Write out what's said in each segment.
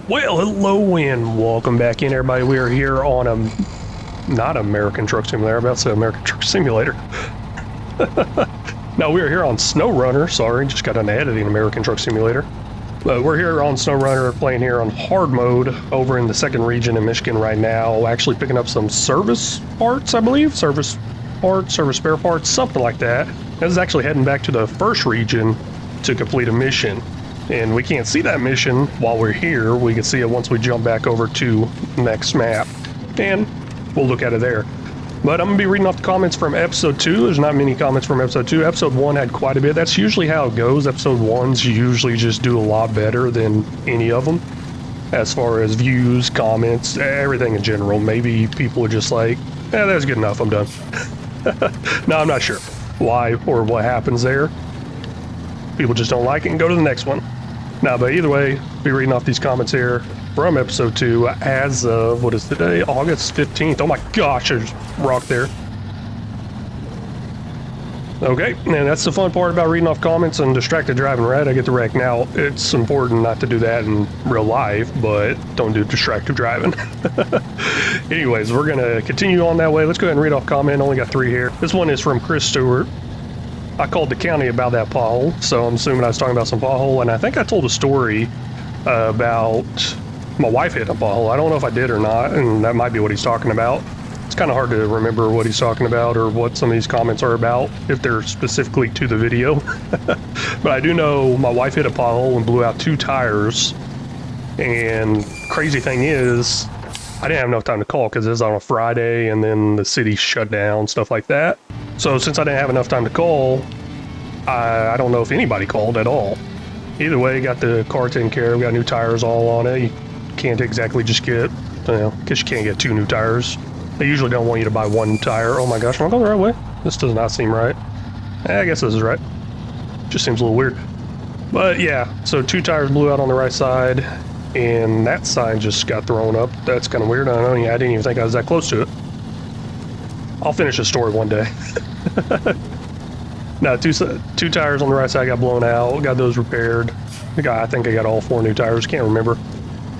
Well, hello and welcome back in, everybody. We are here on not American Truck Simulator. I'm about to say American Truck Simulator. No, we are here on SnowRunner. Sorry, just got done editing American Truck Simulator. But we're here on SnowRunner, playing here on hard mode over in the second region in Michigan right now. Actually picking up some service parts, I believe. Service spare parts, something like that. This is actually heading back to the first region to complete a mission. And we can't see that mission while we're here. We can see it once we jump back over to next map. And we'll look at it there. But I'm going to be reading off the comments from episode 2. There's not many comments from episode 2. Episode 1 had quite a bit. That's usually how it goes. Episode 1s usually just do a lot better than any of them. As far as views, comments, everything in general. Maybe people are just like, that's good enough, I'm done. No, I'm not sure why or what happens there. People just don't like it and go to the next one. Now, but either way, be reading off these comments here from episode 2 as of, what is today? August 15th. Oh my gosh, there's rock there. Okay, and that's the fun part about reading off comments and distracted driving, right? I get the wreck. Now, it's important not to do that in real life, but don't do distracted driving. Anyways, we're gonna continue on that way. Let's go ahead and read off comment. Only got 3 here. This one is from Chris Stewart. I called the county about that pothole, so I'm assuming I was talking about some pothole, and I think I told a story about my wife hitting a pothole. I don't know if I did or not, and that might be what he's talking about. It's kind of hard to remember what he's talking about or what some of these comments are about, if they're specifically to the video. But I do know my wife hit a pothole and blew out 2 tires, and crazy thing is, I didn't have enough time to call because it was on a Friday, and then the city shut down, stuff like that. So since I didn't have enough time to call, I don't know if anybody called at all. Either way, got the car taken care of, got new tires all on it. You can't exactly just get, because you can't get 2 new tires. They usually don't want you to buy 1 tire. Oh my gosh, am I going the right way? This does not seem right. I guess this is right. Just seems a little weird. But yeah, so 2 tires blew out on the right side, and that sign just got thrown up. That's kind of weird. I didn't even think I was that close to it. I'll finish the story one day. No, two tires on the right side got blown out. Got those repaired. I think I got all 4 new tires. Can't remember.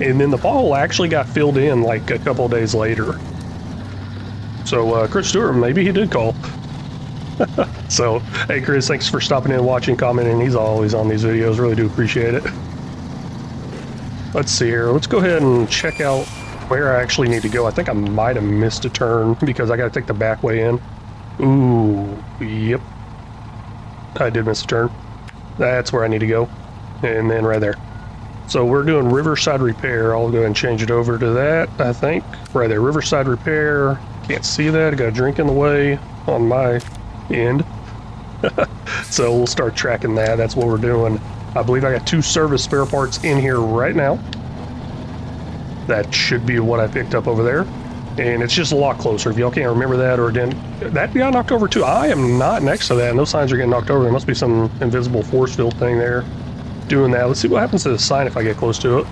And then the pothole actually got filled in like a couple of days later. So Chris Stewart, maybe he did call. So, hey Chris, thanks for stopping in, watching, commenting. He's always on these videos. Really do appreciate it. Let's see here. Let's go ahead and check out where I actually need to go. I think I might have missed a turn because I got to take the back way in. Ooh, yep. I did miss a turn. That's where I need to go. And then right there. So we're doing Riverside Repair. I'll go ahead and change it over to that, I think. Right there, Riverside Repair. Can't see that. I got a drink in the way on my end. So we'll start tracking that. That's what we're doing. I believe I got 2 service spare parts in here right now. That should be what I picked up over there. And it's just a lot closer. If y'all can't remember that or didn't, that got knocked over too. I am not next to that. And those signs are getting knocked over. There must be some invisible force field thing there doing that. Let's see what happens to the sign if I get close to it.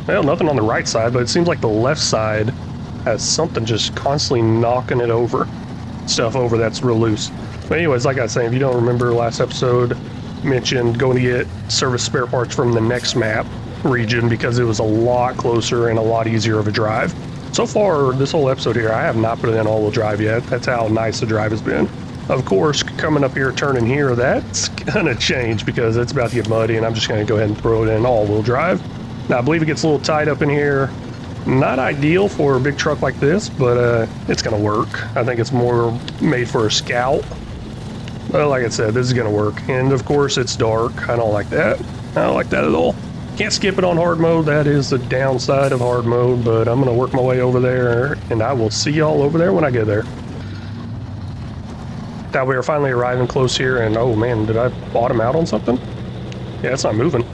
Well, nothing on the right side, but it seems like the left side has something just constantly knocking it over. Stuff over that's real loose. But anyways, like I was saying, if you don't remember last episode, mentioned going to get service spare parts from the next map region because it was a lot closer and a lot easier of a drive. So far, this whole episode here, I have not put it in all-wheel drive yet. That's how nice the drive has been. Of course, coming up here, turning here, that's gonna change because it's about to get muddy, and I'm just gonna go ahead and throw it in all-wheel drive. Now, I believe it gets a little tight up in here. Not ideal for a big truck like this, but it's gonna work. I think it's more made for a Scout. Well, like I said, this is gonna work. And of course, it's dark. I don't like that. I don't like that at all. Can't skip it on hard mode. That is the downside of hard mode, but I'm gonna work my way over there, and I will see y'all over there when I get there. Now we are finally arriving close here, and oh man, did I bottom out on something? Yeah, it's not moving.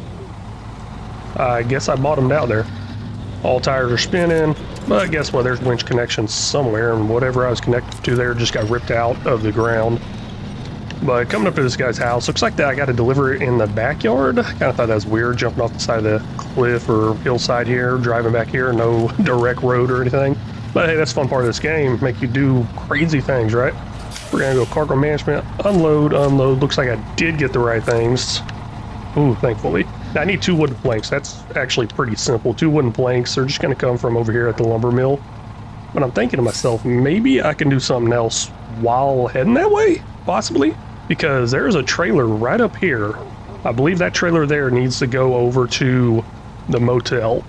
I guess I bottomed out there. All tires are spinning, but guess what? There's winch connections somewhere, and whatever I was connected to there just got ripped out of the ground. But coming up to this guy's house, looks like that I got to deliver it in the backyard. I kind of thought that was weird, jumping off the side of the cliff or hillside here, driving back here, no direct road or anything. But hey, that's the fun part of this game, make you do crazy things, right? We're gonna go cargo management, unload, unload. Looks like I did get the right things. Ooh, thankfully. Now, I need 2 wooden planks. That's actually pretty simple. 2 wooden planks. They're just going to come from over here at the lumber mill. But I'm thinking to myself, maybe I can do something else while heading that way, possibly, because there's a trailer right up here. I believe that trailer there needs to go over to the motel.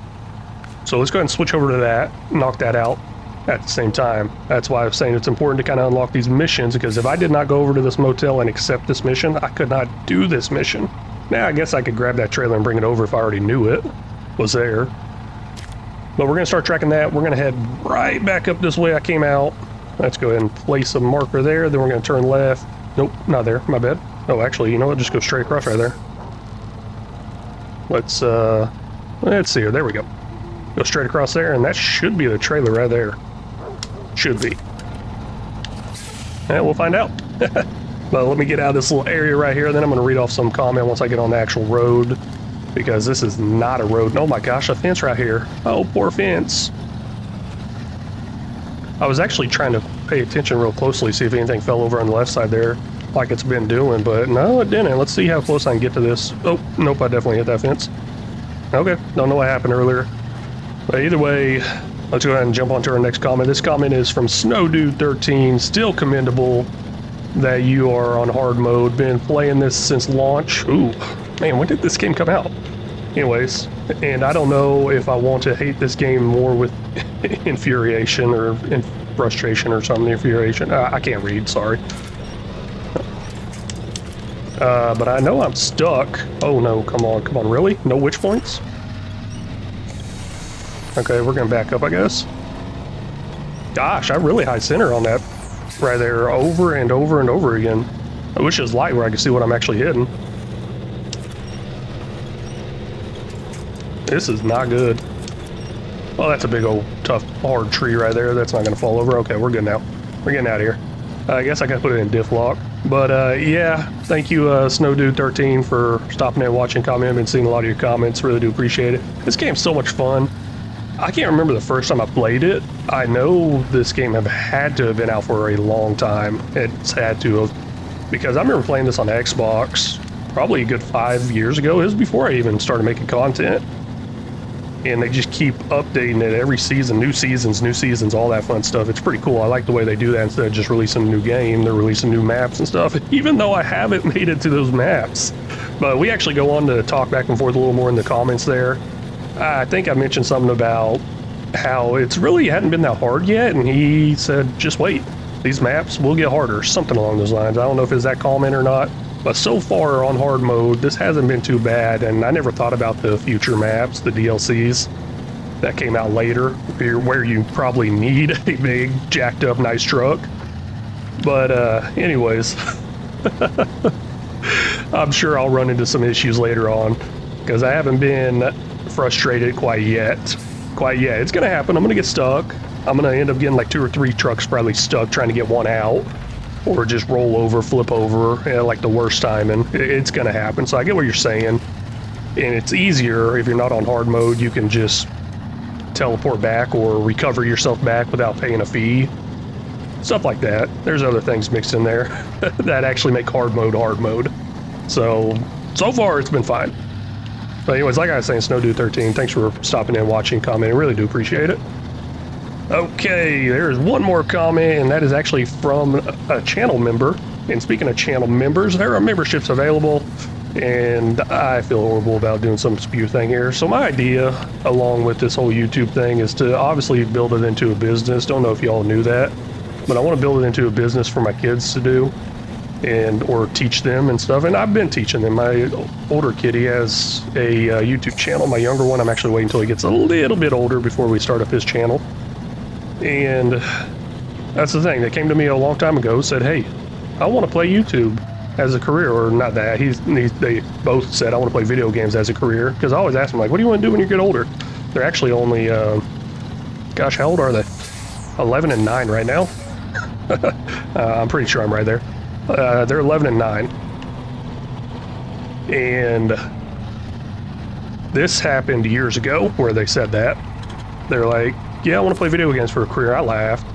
So let's go ahead and switch over to that, knock that out at the same time. That's why I was saying it's important to kind of unlock these missions, because if I did not go over to this motel and accept this mission, I could not do this mission. Now, I guess I could grab that trailer and bring it over if I already knew it was there. But we're going to start tracking that. We're going to head right back up this way I came out. Let's go ahead and place a marker there. Then we're going to turn left. Nope, not there. My bad. Oh, actually, you know what? Just go straight across right there. Let's see here. There we go. Go straight across there, and that should be the trailer right there. Should be. Yeah, we'll find out. But let me get out of this little area right here, then I'm going to read off some comment once I get on the actual road. Because this is not a road. Oh my gosh, a fence right here. Oh, poor fence. I was actually trying to pay attention real closely, see if anything fell over on the left side there, like it's been doing, but no, it didn't. Let's see how close I can get to this. Oh, nope, I definitely hit that fence. Okay, don't know what happened earlier. But either way, let's go ahead and jump on to our next comment. This comment is from SnowDude13. Still commendable that you are on hard mode. Been playing this since launch. Ooh. Man, when did this game come out? Anyways, and I don't know if I want to hate this game more with infuriation or frustration or something. Infuriation. I can't read, sorry. But I know I'm stuck. Oh no, come on, really? No witch points? Okay, we're gonna back up, I guess. Gosh, I really high center on that right there over and over and over again. I wish it was light where I could see what I'm actually hitting. This is not good. Well, that's a big old tough hard tree right there. That's not gonna fall over. Okay, we're good now. We're getting out of here. I guess I gotta put it in diff lock. But yeah, thank you SnowDude13 for stopping in and watching, commenting. I've been seeing a lot of your comments. Really do appreciate it. This game's so much fun. I can't remember the first time I played it. I know this game had to have been out for a long time. It's had to have, because I remember playing this on Xbox probably a good 5 years ago. It was before I even started making content. And they just keep updating it every season, new seasons, all that fun stuff. It's pretty cool. I like the way they do that. Instead of just releasing a new game, they're releasing new maps and stuff, even though I haven't made it to those maps. But we actually go on to talk back and forth a little more in the comments there. I think I mentioned something about how it's really hadn't been that hard yet, and he said, just wait. These maps will get harder, something along those lines. I don't know if it's that comment or not. But so far on hard mode, this hasn't been too bad, and I never thought about the future maps, the DLCs that came out later, where you probably need a big, jacked up, nice truck. But anyways, I'm sure I'll run into some issues later on, because I haven't been frustrated quite yet. It's gonna happen. I'm gonna get stuck. I'm gonna end up getting like 2 or 3 trucks probably stuck trying to get one out. Or just roll over, flip over, like the worst timing. It's gonna happen, so I get what you're saying. And it's easier if you're not on hard mode, you can just teleport back or recover yourself back without paying a fee. Stuff like that. There's other things mixed in there that actually make hard mode. So far it's been fine. But anyways, like I was saying, SnowDude13, thanks for stopping in, watching, commenting. I really do appreciate it. Okay, there's one more comment, and that is actually from a channel member. And speaking of channel members, there are memberships available, and I feel horrible about doing some spew thing here. So my idea, along with this whole YouTube thing, is to obviously build it into a business. Don't know if y'all knew that, but I want to build it into a business for my kids to do, or teach them and stuff. And I've been teaching them. My older kid, he has a YouTube channel. My younger one, I'm actually waiting until he gets a little bit older before we start up his channel. And that's the thing. They came to me a long time ago, said, hey, I want to play YouTube as a career. Or not that, they both said, I want to play video games as a career. Because I always ask them, like, what do you want to do when you get older? They're actually only, gosh, how old are they? 11 and 9 right now. I'm pretty sure I'm right there. They're 11 and 9. And this happened years ago where they said that. They're like, yeah, I want to play video games for a career. I laughed.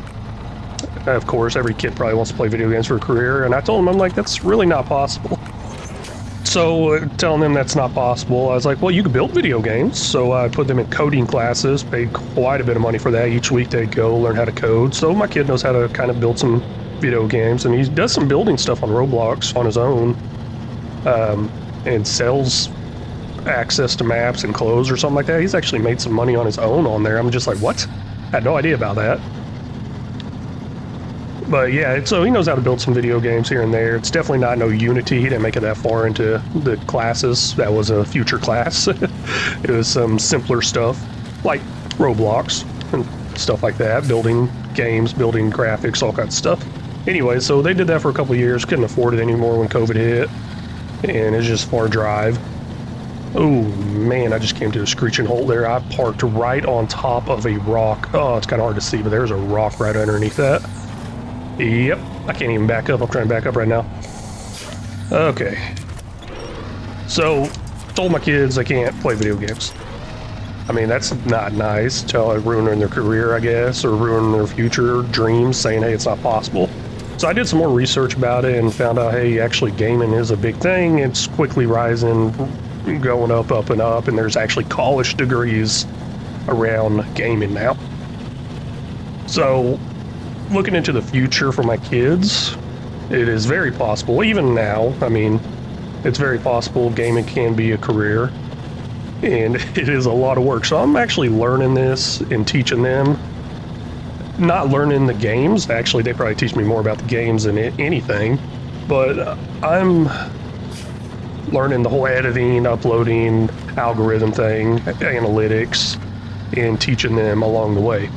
Of course, every kid probably wants to play video games for a career. And I told them, I'm like, that's really not possible. So telling them that's not possible, I was like, well, you can build video games. So I put them in coding classes, paid quite a bit of money for that. Each week they'd go learn how to code. So my kid knows how to kind of build some video games, and he does some building stuff on Roblox on his own, and sells access to maps and clothes or something like that. He's actually made some money on his own on there. I'm just like, what? I had no idea about that. But yeah, so he knows how to build some video games here and there. It's definitely not no Unity. He didn't make it that far into the classes. That was a future class. It was some simpler stuff like Roblox and stuff like that, building games, building graphics, all kinds of stuff. Anyway, so they did that for a couple of years, couldn't afford it anymore when COVID hit, and it's just far drive. Oh man, I just came to a screeching halt there. I parked right on top of a rock. Oh, it's kind of hard to see, but there's a rock right underneath that. Yep, I can't even back up. I'm trying to back up right now. Okay. So, told my kids they can't play video games. I mean, that's not nice. Ruining their career, I guess, or ruining their future dreams, saying, hey, it's not possible. So I did some more research about it and found out, hey, actually gaming is a big thing. It's quickly rising, going up, up, and up, and there's actually college degrees around gaming now. So, looking into the future for my kids, it is very possible, even now, I mean, it's very possible gaming can be a career, and it is a lot of work. So I'm actually learning this and teaching them, not learning the games. Actually, they probably teach me more about the games than anything, but I'm learning the whole editing, uploading, algorithm thing, analytics, and teaching them along the way.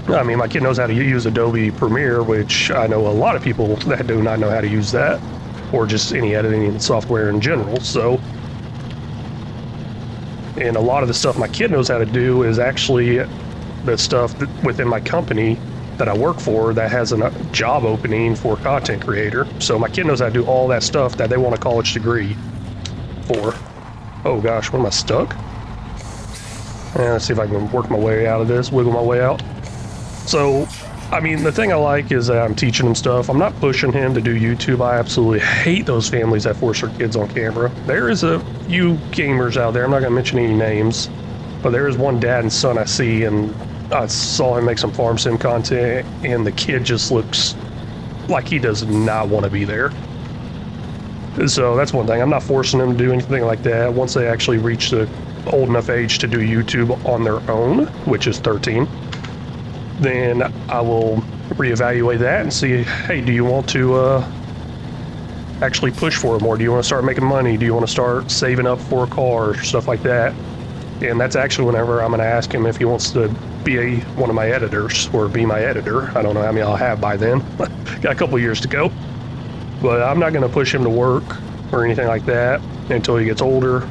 I mean, my kid knows how to use Adobe Premiere, which I know a lot of people that do not know how to use that, or just any editing software in general. So, and a lot of the stuff my kid knows how to do is actually the stuff within my company that I work for that has a job opening for content creator. So my kid knows how to do all that stuff that they want a college degree for. Oh gosh, when am I stuck? Let's see if I can work my way out of this, wiggle my way out. So, I mean, the thing I like is that I'm teaching him stuff. I'm not pushing him to do YouTube. I absolutely hate those families that force their kids on camera. There is a few gamers out there, I'm not going to mention any names, but there is one dad and son I see, and I saw him make some farm sim content, and the kid just looks like he does not want to be there. So that's one thing. I'm not forcing them to do anything like that. Once they actually reach the old enough age to do YouTube on their own, which is 13, then I will reevaluate that and see, hey, do you want to actually push for it more? Do you want to start making money? Do you want to start saving up for a car or stuff like that? And that's actually whenever I'm going to ask him if he wants to be one of my editors or be my editor. I don't know how many I'll have by then. Got a couple years to go. But I'm not going to push him to work or anything like that until he gets older.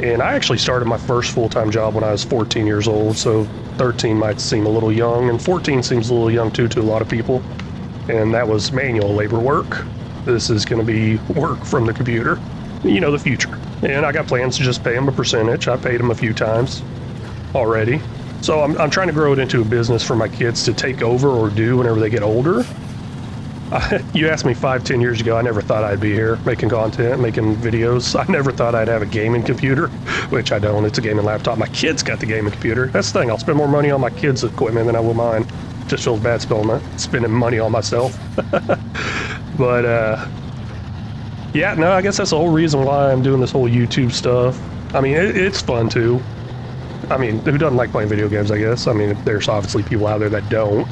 And I actually started my first full-time job when I was 14 years old, so 13 might seem a little young, and 14 seems a little young too to a lot of people. And that was manual labor work. This is going to be work from the computer, you know, the future. And I got plans to just pay him a percentage. I paid him a few times already. So I'm trying to grow it into a business for my kids to take over or do whenever they get older. You asked me 5-10 years ago, I never thought I'd be here making content, making videos. I never thought I'd have a gaming computer, which I don't. It's a gaming laptop. My kid's got the gaming computer. That's the thing. I'll spend more money on my kids' equipment than I will mine. Just feels bad spending money on myself. But, yeah, no, I guess that's the whole reason why I'm doing this whole YouTube stuff. I mean, it's fun, too. I mean, who doesn't like playing video games, I guess? I mean, there's obviously people out there that don't.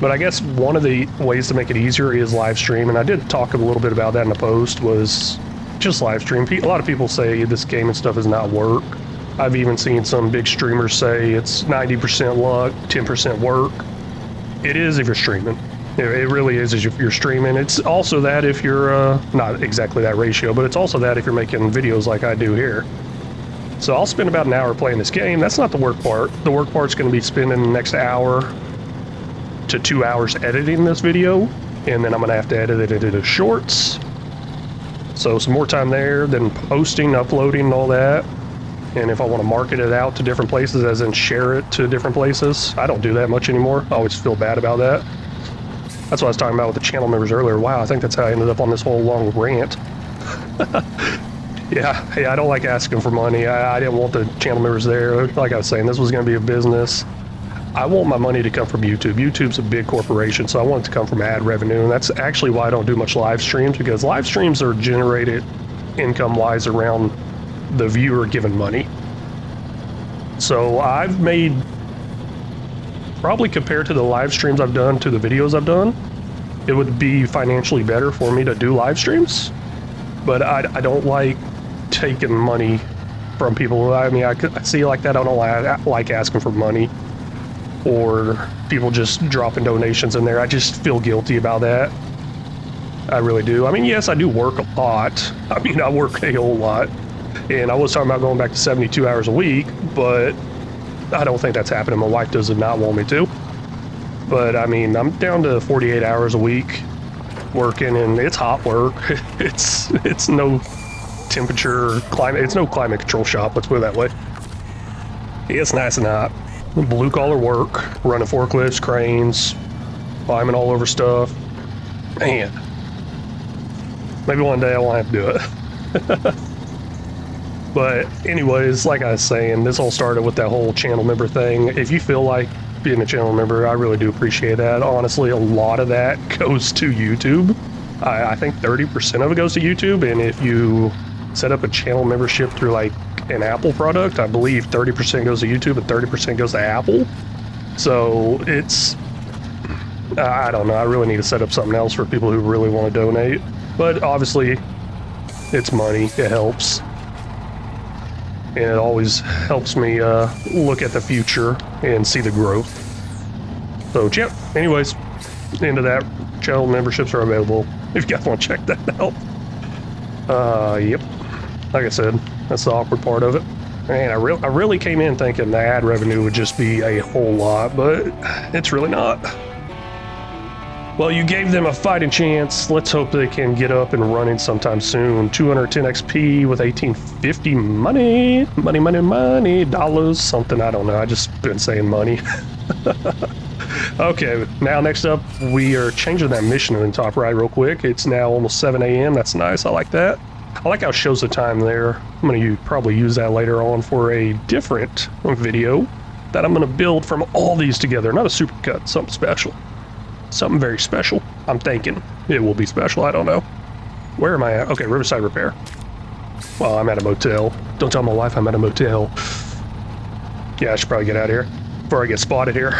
But I guess one of the ways to make it easier is live stream, and I did talk a little bit about that in the post, was just live stream. A lot of people say this gaming stuff is not work. I've even seen some big streamers say it's 90% luck, 10% work. It is if you're streaming. It really is if you're streaming. It's also that if you're, not exactly that ratio, but it's also that if you're making videos like I do here. So I'll spend about an hour playing this game. That's not the work part. The work part's going to be spending the next hour to 2 hours editing this video, and then I'm gonna have to edit it into shorts. So some more time there, then posting, uploading, and all that. And if I want to market it out to different places, as in share it to different places, I don't do that much anymore. I always feel bad about that. That's what I was talking about with the channel members earlier. Wow, I think that's how I ended up on this whole long rant. Yeah, I don't like asking for money. I didn't want the channel members there. Like I was saying, this was going to be a business. I want my money to come from YouTube. YouTube's a big corporation, so I want it to come from ad revenue, and that's actually why I don't do much live streams, because live streams are generated income-wise around the viewer giving money. So I've made, probably compared to the live streams I've done to the videos I've done, it would be financially better for me to do live streams, but I don't like taking money from people. I mean, I see like that. I don't like asking for money, or people just dropping donations in there. I just feel guilty about that. I really do. I mean, yes, I do work a lot. I mean, I work a whole lot. And I was talking about going back to 72 hours a week, but I don't think that's happening. My wife does not want me to. But I mean, I'm down to 48 hours a week working, and it's hot work. It's no temperature, climate. It's no climate control shop, let's put it that way. It's nice and hot. Blue collar work, running forklifts, cranes, climbing all over stuff. Man, maybe one day I won't have to do it. But anyways, like I was saying, this all started with that whole channel member thing. If you feel like being a channel member, I really do appreciate that. Honestly, a lot of that goes to YouTube. I think 30% of it goes to YouTube, and if you set up a channel membership through like an Apple product, I believe 30% goes to YouTube and 30% goes to Apple. So it's, I don't know, I really need to set up something else for people who really want to donate. But obviously, it's money, it helps. And it always helps me look at the future and see the growth. So, yeah, anyways, into that, channel memberships are available if you guys want to check that out. Yep, like I said, that's the awkward part of it. Man, I really came in thinking the ad revenue would just be a whole lot, but it's really not. Well, you gave them a fighting chance. Let's hope they can get up and running sometime soon. 210 XP with 1850 money, dollars, something, I don't know. I just been saying money. Okay, now next up, we are changing that mission in the top right real quick. It's now almost 7 a.m. That's nice. I like that. I like how it shows the time there. I'm going to probably use that later on for a different video that I'm going to build from all these together. Not a supercut, something special. Something very special. I'm thinking it will be special. I don't know. Where am I at? Okay, Riverside Repair. Well, I'm at a motel. Don't tell my wife I'm at a motel. Yeah, I should probably get out of here before I get spotted here.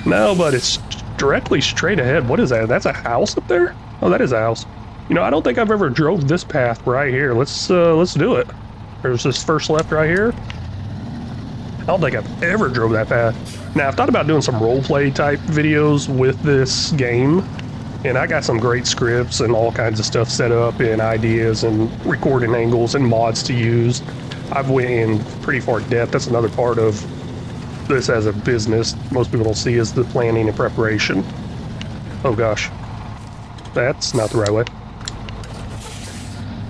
No, but it's directly straight ahead. What is that? That's a house up there? Oh, that is a house. You know, I don't think I've ever drove this path right here. Let's do it. There's this first left right here. I don't think I've ever drove that path. Now, I've thought about doing some roleplay type videos with this game, and I got some great scripts and all kinds of stuff set up and ideas and recording angles and mods to use. I've went in pretty far depth. That's another part of this as a business most people don't see, is the planning and preparation. Oh gosh, that's not the right way.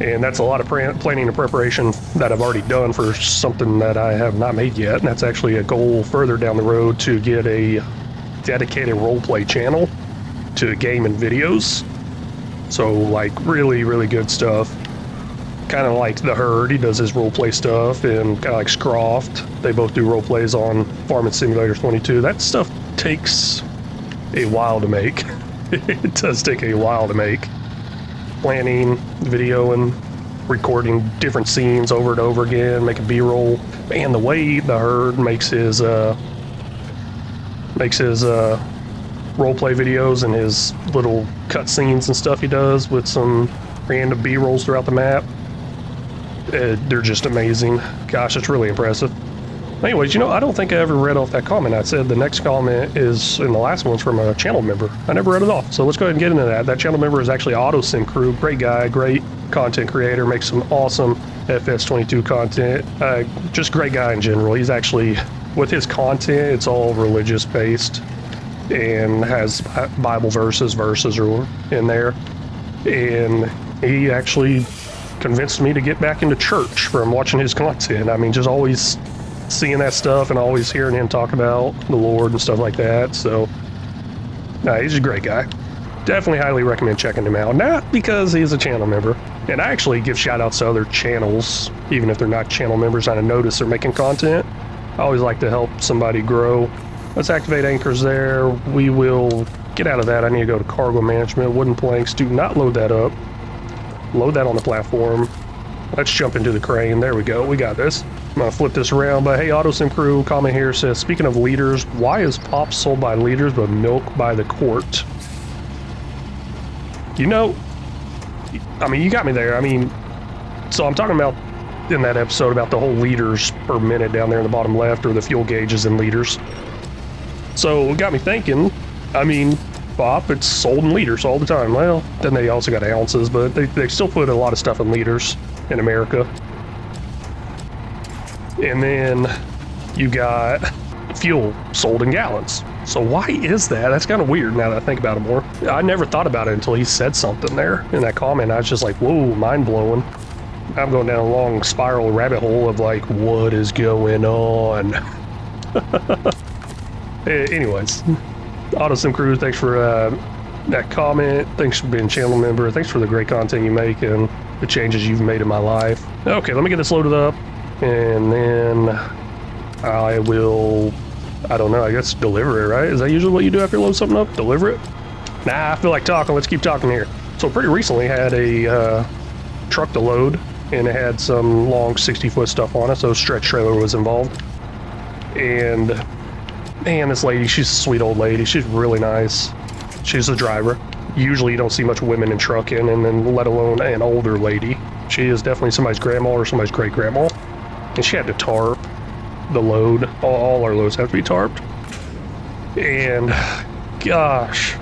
And that's a lot of planning and preparation that I've already done for something that I have not made yet. And that's actually a goal further down the road, to get a dedicated roleplay channel to game and videos. So like really, really good stuff. Kind of like The Herd, he does his roleplay stuff, and kind of like Scroft. They both do roleplays on Farming Simulator 22. That stuff takes a while to make. It does take a while to make. Planning, video, and recording different scenes over and over again, making B-roll. Man, the way The Herd makes his roleplay videos and his little cut scenes and stuff he does with some random B-rolls throughout the map, they're just amazing. Gosh, it's really impressive. Anyways, you know, I don't think I ever read off that comment. I said the next comment is, in the last one's from a channel member. I never read it off, so let's go ahead and get into that. That channel member is actually AutoSim Crew. Great guy, great content creator, makes some awesome FS22 content. Just great guy in general. He's actually, with his content, it's all religious based and has Bible verses are in there. And he actually convinced me to get back into church from watching his content. I mean, just always seeing that stuff and always hearing him talk about the Lord and stuff like that. So, he's a great guy. definitely highly recommend checking him out. Not because he's a channel member. And I actually give shout outs to other channels, even if they're not channel members. I notice they're making content. I always like to help somebody grow. Let's activate anchors there. We will get out of that. I need to go to cargo management. Wooden planks, do not load that up. Load that on the platform. Let's jump into the crane. There we go. We got this. I'm gonna flip this around, but hey, AutoSim Crew comment here says, speaking of liters, why is pop sold by liters but milk by the quart? You know, I mean, you got me there. I mean, so I'm talking about in that episode about the whole liters per minute down there in the bottom left, or the fuel gauges in liters. So it got me thinking, I mean, pop, it's sold in liters all the time. Well, then they also got ounces, but they still put a lot of stuff in liters in America. And then you got fuel sold in gallons. So why is that? That's kind of weird now that I think about it more. I never thought about it until he said something there in that comment. I was just like, whoa, mind blowing. I'm going down a long spiral rabbit hole of like, what is going on? Anyways, AutoSim Crew, thanks for that comment. Thanks for being a channel member. Thanks for the great content you make and the changes you've made in my life. Okay, let me get this loaded up. And then I will, I don't know, I guess deliver it, right? Is that usually what you do after you load something up? Deliver it? Nah, I feel like talking. Let's keep talking here. So pretty recently I had a truck to load, and it had some long 60-foot stuff on it, so stretch trailer was involved. And man, this lady, she's a sweet old lady. She's really nice. She's the driver. Usually you don't see much women in trucking, and then let alone an older lady. She is definitely somebody's grandma or somebody's great-grandma. And she had to tarp the load. All our loads have to be tarped. And gosh,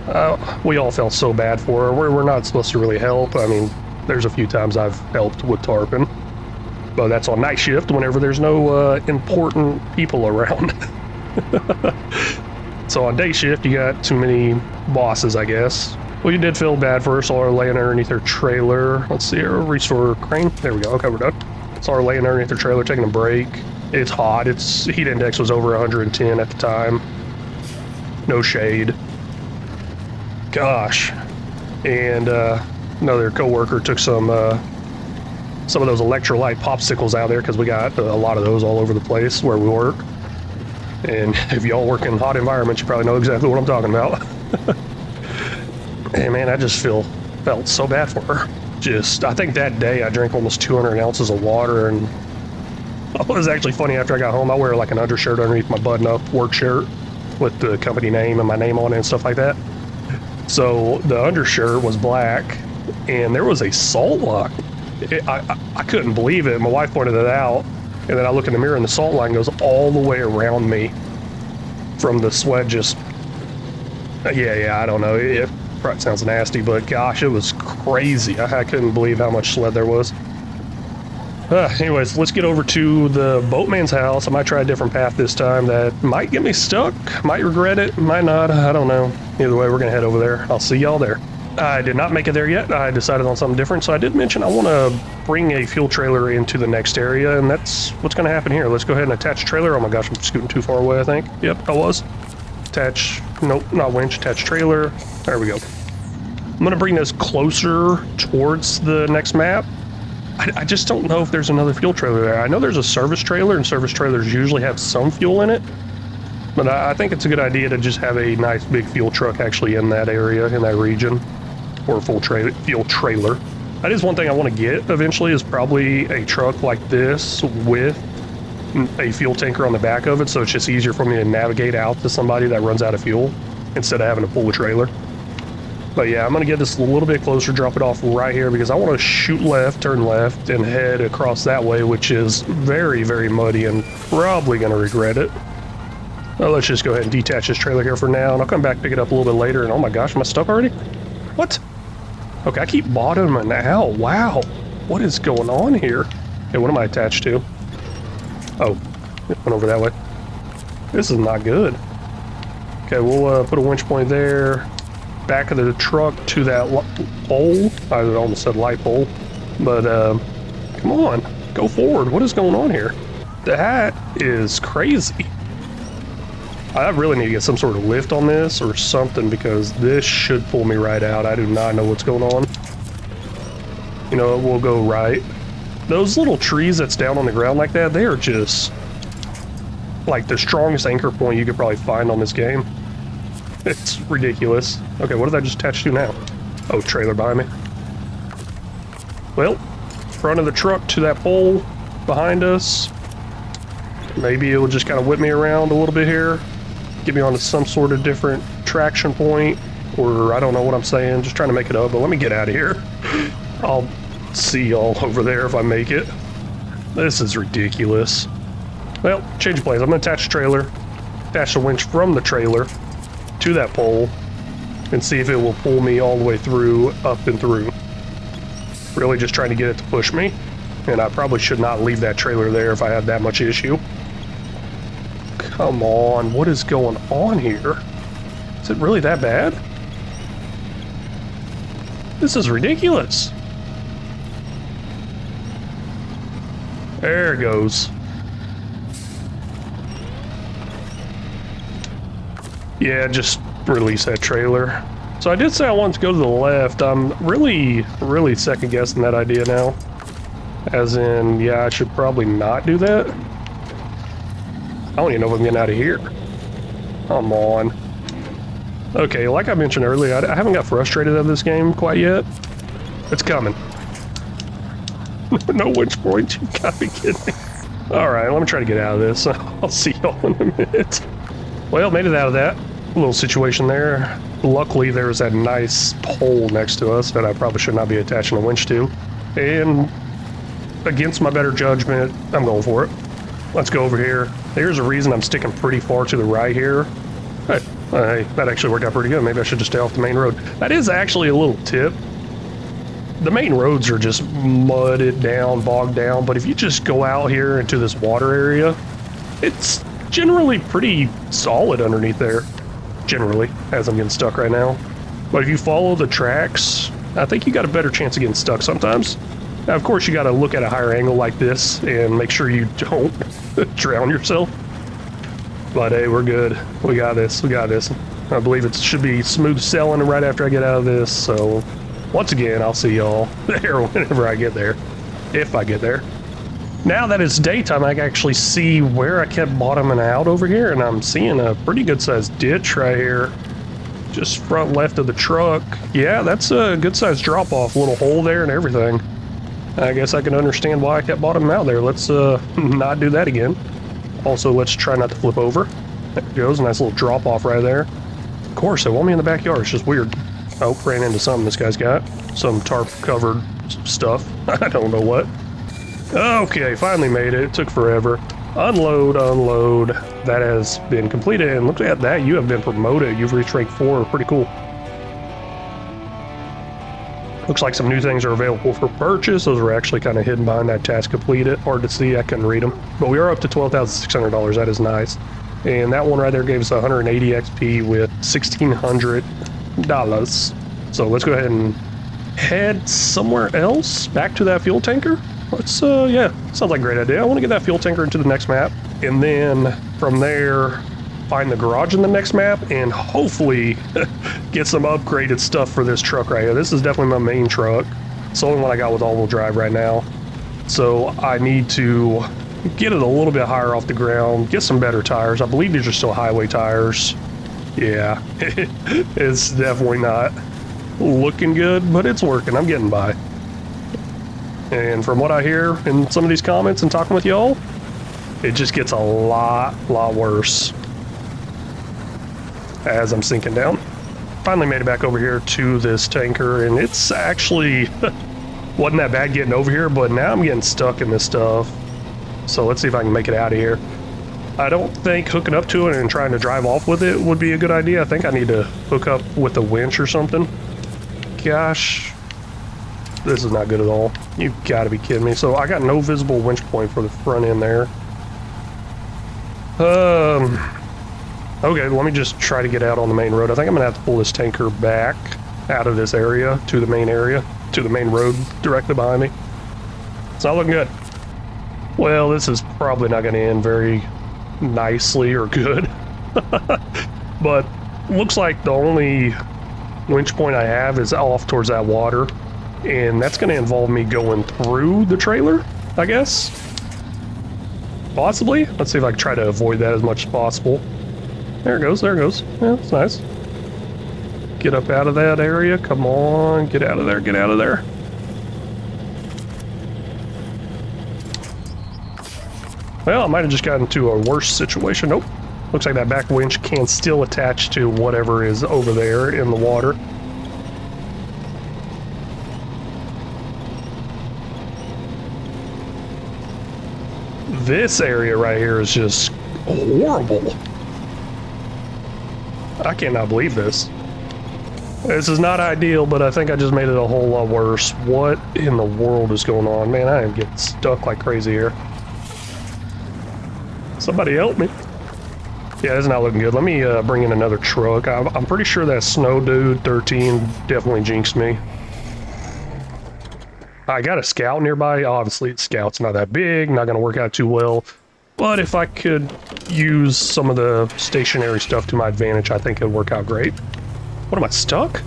we all felt so bad for her. We're not supposed to really help. I mean, there's a few times I've helped with tarping, but that's on night shift whenever there's no important people around. So on day shift, you got too many bosses, I guess. Well, you did feel bad for her. Saw her laying underneath her trailer. Let's see her, restore crane. There we go. Okay, we're done. Saw her laying underneath her trailer, taking a break. It's hot. Its heat index was over 110 at the time. No shade. Gosh. And another coworker took some of those electrolyte popsicles out there, because we got a lot of those all over the place where we work. And if y'all work in hot environments, you probably know exactly what I'm talking about. And man, I just felt so bad for her. I think that day I drank almost 200 ounces of water, and it was actually funny. After I got home, I wear like an undershirt underneath my button-up work shirt with the company name and my name on it and stuff like that. So the undershirt was black, and there was a salt lock. I couldn't believe it. My wife pointed it out, and then I look in the mirror, and the salt line goes all the way around me from the sweat. Just yeah, I don't know. It probably sounds nasty, but gosh, it was crazy. I couldn't believe how much sweat there was. Anyways, let's get over to the boatman's house. I might try a different path this time that might get me stuck. Might regret it, might not. I don't know. Either way, we're gonna head over there. I'll see y'all there. I did not make it there yet. I decided on something different. So I did mention I want to bring a fuel trailer into the next area, and that's what's going to happen here. Let's go ahead and attach trailer. Oh my gosh, I'm scooting too far away, I think. Yep, I was. Attach, nope, not winch, attach trailer. There we go. I'm going to bring this closer towards the next map. I just don't know if there's another fuel trailer there. I know there's a service trailer, and service trailers usually have some fuel in it. But I think it's a good idea to just have a nice big fuel truck actually in that area, in that region. Or a full fuel trailer. That is one thing I want to get eventually, is probably a truck like this with a fuel tanker on the back of it, so it's just easier for me to navigate out to somebody that runs out of fuel instead of having to pull the trailer. But yeah, I'm going to get this a little bit closer, drop it off right here, because I want to shoot left, turn left, and head across that way, which is very, very muddy and probably going to regret it. Well, let's just go ahead and detach this trailer here for now, and I'll come back, pick it up a little bit later, and oh my gosh, am I stuck already? What? Okay, I keep bottoming out. Wow. What is going on here? Hey, what am I attached to? Oh, it went over that way. This is not good. Okay, we'll put a winch point there. Back of the truck to that pole. I almost said light pole. But, come on. Go forward. What is going on here? That is crazy. I really need to get some sort of lift on this or something because this should pull me right out. I do not know what's going on. You know, we'll go right. Those little trees that's down on the ground like that, they are just like the strongest anchor point you could probably find on this game. It's ridiculous. Okay, what did I just attach to now? Oh, trailer behind me. Well, front of the truck to that pole behind us. Maybe it will just kind of whip me around a little bit here. Get me onto some sort of different traction point, or I don't know what I'm saying, just trying to make it up, but let me get out of here. I'll see y'all over there if I make it. This is ridiculous. Well, change of plans. I'm gonna attach the trailer, attach the winch from the trailer to that pole, and see if it will pull me all the way through, up and through. Really just trying to get it to push me, and I probably should not leave that trailer there if I had that much issue. Come on, what is going on here? Is it really that bad? This is ridiculous. There it goes. Yeah, just release that trailer. So I did say I wanted to go to the left. I'm really second guessing that idea now. As in, yeah, I should probably not do that. I don't even know if I'm getting out of here. Come on. Okay, like I mentioned earlier, I haven't got frustrated of this game quite yet. It's coming. No winch point, you gotta be kidding me. Alright, let me try to get out of this. I'll see y'all in a minute. Well, made it out of that little situation there. Luckily, there was that nice pole next to us that I probably should not be attaching a winch to. And against my better judgment, I'm going for it. Let's go over here. There's a reason I'm sticking pretty far to the right here. Hey, that actually worked out pretty good. Maybe I should just stay off the main road. That is actually a little tip. The main roads are just mudded down, bogged down, but if you just go out here into this water area, it's generally pretty solid underneath there. Generally, as I'm getting stuck right now. But if you follow the tracks, I think you got a better chance of getting stuck sometimes. Now, of course, you got to look at a higher angle like this and make sure you don't drown yourself. But hey, we're good. We got this. We got this. I believe it should be smooth sailing right after I get out of this. So, once again, I'll see y'all there whenever I get there. If I get there. Now that it's daytime, I can actually see where I kept bottoming out over here, and I'm seeing a pretty good-sized ditch right here. Just front left of the truck. Yeah, that's a good-sized drop-off. Little hole there and everything. I guess I can understand why I kept bottoming out there. Let's not do that again. Also, let's try not to flip over. There it goes. Nice little drop-off right there. Of course, they want me in the backyard. It's just weird. Oh, ran into something this guy's got. Some tarp-covered stuff. I don't know what. Okay, finally made it. It took forever. Unload, unload. That has been completed, and look at that. You have been promoted. You've reached rank 4. Pretty cool. Looks like some new things are available for purchase. Those were actually kind of hidden behind that task completed. Hard to see. I couldn't read them. But we are up to $12,600. That is nice. And that one right there gave us 180 XP with $1,600. So let's go ahead and head somewhere else. Back to that fuel tanker. Let's, yeah, sounds like a great idea. I want to get that fuel tanker into the next map. And then from there, find the garage in the next map and hopefully get some upgraded stuff for this truck right here. This is definitely my main truck. It's the only one I got with all-wheel drive right now. So I need to get it a little bit higher off the ground, get some better tires. I believe these are still highway tires. Yeah, it's definitely not looking good, but it's working. I'm getting by. And from what I hear in some of these comments and talking with y'all, it just gets a lot worse as I'm sinking down. Finally made it back over here to this tanker, and it's actually wasn't that bad getting over here, but now I'm getting stuck in this stuff. So let's see if I can make it out of here. I don't think hooking up to it and trying to drive off with it would be a good idea. I think I need to hook up with a winch or something. Gosh, this is not good at all. You've got to be kidding me. So I got no visible winch point for the front end there. Okay, let me just try to get out on the main road. I think I'm gonna have to pull this tanker back out of this area to the main road directly behind me. It's not looking good. Well, this is probably not gonna end very nicely or good. But looks like the only winch point I have is off towards that water, and that's going to involve me going through the trailer, I guess. Possibly. Let's see if I can try to avoid that as much as possible. There it goes, there it goes. Yeah, that's nice. Get up out of that area. Come on, get out of there, get out of there. Well, I might have just gotten into a worse situation. Nope. Looks like that back winch can still attach to whatever is over there in the water. This area right here is just horrible. I cannot believe this. This is not ideal, but I think I just made it a whole lot worse. What in the world is going on? Man, I am getting stuck like crazy here. Somebody help me. Yeah, it's not looking good. Let me bring in another truck. I'm pretty sure that Snow Dude 13 definitely jinxed me. I got a scout nearby. Obviously, the scout's not that big, not going to work out too well. But if I could use some of the stationary stuff to my advantage, I think it'd work out great. What, am I stuck?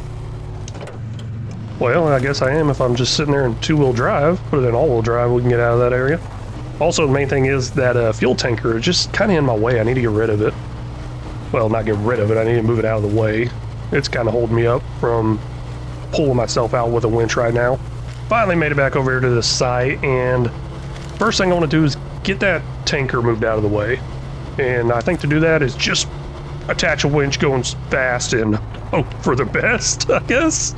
Well, I guess I am if I'm just sitting there in two-wheel drive. Put it in all-wheel drive, we can get out of that area. Also, the main thing is that fuel tanker is just kind of in my way. I need to get rid of it. Well, not get rid of it. I need to move it out of the way. It's kind of holding me up from pulling myself out with a winch right now. Finally made it back over here to this site, and first thing I want to do is get that tanker moved out of the way. And I think to do that is just attach a winch going fast and hope for the best, I guess.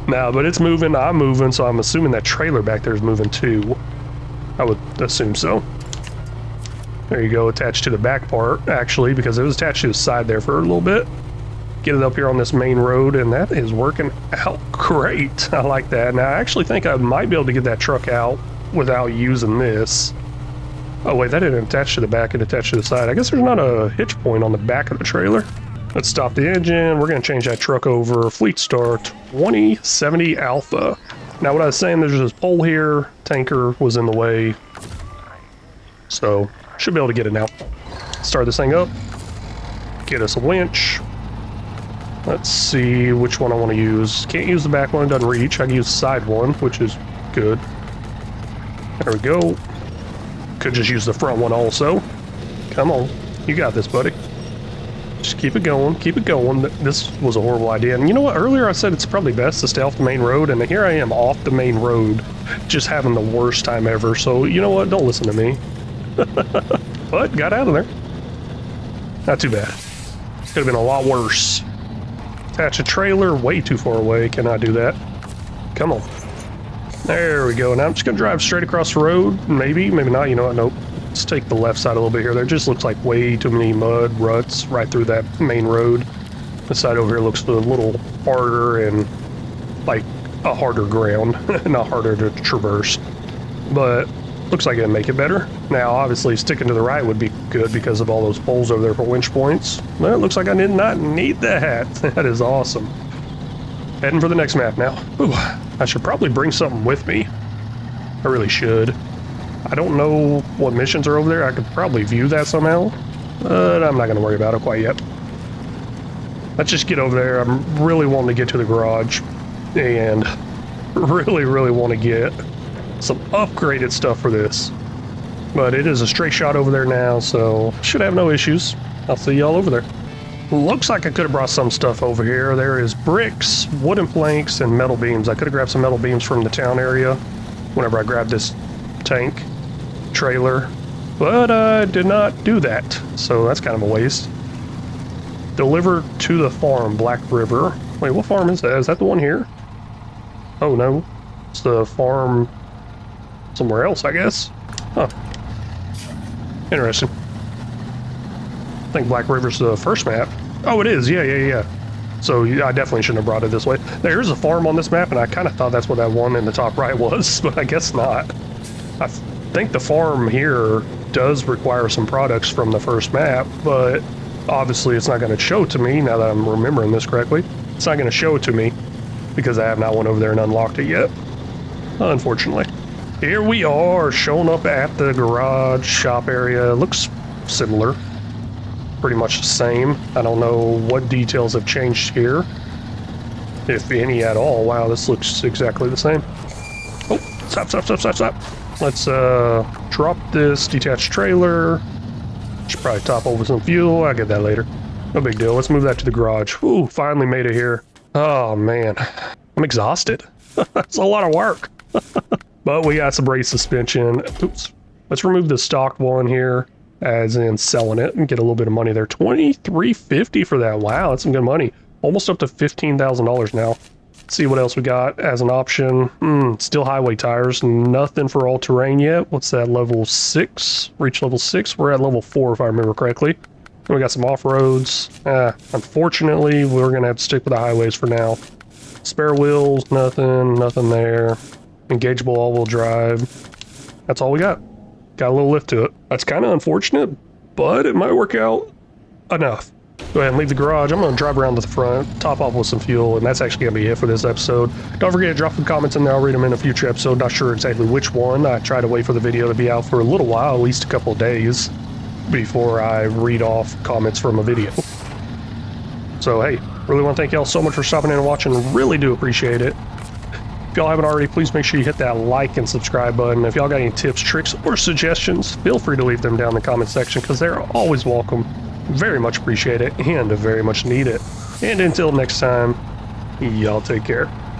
No, but it's moving, I'm moving, so I'm assuming that trailer back there is moving too. I would assume so. There you go, attached to the back part, actually, because it was attached to the side there for a little bit. Get it up here on this main road, and that is working out great. I like that. Now, I actually think I might be able to get that truck out without using this. Oh, wait, that didn't attach to the back, it attached to the side. I guess there's not a hitch point on the back of the trailer. Let's stop the engine. We're going to change that truck over. Fleet Star 2070 Alpha. Now, what I was saying, there's this pole here. Tanker was in the way. So, should be able to get it now. Start this thing up. Get us a winch. Let's see which one I want to use. Can't use the back one, it doesn't reach. I can use the side one, which is good. There we go. Could just use the front one also. Come on. You got this, buddy. Just keep it going, keep it going. This was a horrible idea. And you know what? Earlier I said it's probably best to stay off the main road, and here I am off the main road, just having the worst time ever. So, you know what? Don't listen to me. But got out of there. Not too bad. Could have been a lot worse. Attach a trailer way too far away. Cannot do that. Come on. There we go. Now I'm just going to drive straight across the road. Maybe, maybe not. You know what? Nope. Let's take the left side a little bit here. There just looks like way too many mud ruts right through that main road. This side over here looks a little harder and like a harder ground, not harder to traverse. But looks like it'll make it better. Now, obviously, sticking to the right would be good because of all those poles over there for winch points. But it looks like I did not need that. That is awesome. Heading for the next map now. Ooh, I should probably bring something with me. I really should. I don't know what missions are over there. I could probably view that somehow, but I'm not going to worry about it quite yet. Let's just get over there. I'm really wanting to get to the garage and really want to get some upgraded stuff for this. But it is a straight shot over there now, so should have no issues. I'll see y'all over there. Looks like I could have brought some stuff over here. There is bricks, wooden planks, and metal beams. I could have grabbed some metal beams from the town area whenever I grabbed this tank trailer, but I did not do that, so that's kind of a waste. Deliver to the farm, Black River. Wait, what farm is that? Is that the one here? Oh no, it's the farm somewhere else, I guess. Huh. Interesting. I think Black River's the first map. Oh, it is. Yeah. So I definitely shouldn't have brought it this way. There's a farm on this map, and I kind of thought that's what that one in the top right was, but I guess not. I think the farm here does require some products from the first map, but obviously it's not going to show it to me now that I'm remembering this correctly. It's not going to show it to me because I have not went over there and unlocked it yet, unfortunately. Here we are, showing up at the garage shop area. It looks similar. pretty much the same. I don't know what details have changed here, if any at all. Wow, this looks exactly the same. Oh, stop. Let's drop this detached trailer. Should probably top over some fuel. I'll get that later. No big deal. Let's move that to the garage. Ooh, finally made it here. Oh man, I'm exhausted. That's a lot of work. But we got some brake suspension. Oops. Let's remove the stock one here, as in selling it, and get a little bit of money there. $23.50 for that. Wow, that's some good money. Almost up to $15,000 now. Let's see what else we got as an option. Still highway tires. Nothing for all-terrain yet. What's that, level 6? Reach level 6? We're at level 4 if I remember correctly. And we got some off-roads. Unfortunately, we're going to have to stick with the highways for now. Spare wheels, nothing there. Engageable all-wheel drive. That's all we got. Got a little lift to it. That's kind of unfortunate, but it might work out enough. Go ahead and leave the garage. I'm going to drive around to the front, top off with some fuel, and that's actually going to be it for this episode. Don't forget to drop some comments in there. I'll read them in a future episode. Not sure exactly which one. I try to wait for the video to be out for a little while, at least a couple of days, before I read off comments from a video. So, hey, really want to thank y'all so much for stopping in and watching. Really do appreciate it. If y'all haven't already, please make sure you hit that like and subscribe button. If y'all got any tips, tricks, or suggestions, feel free to leave them down in the comment section, because they're always welcome. Very much appreciate it, and very much need it. And until next time, y'all take care.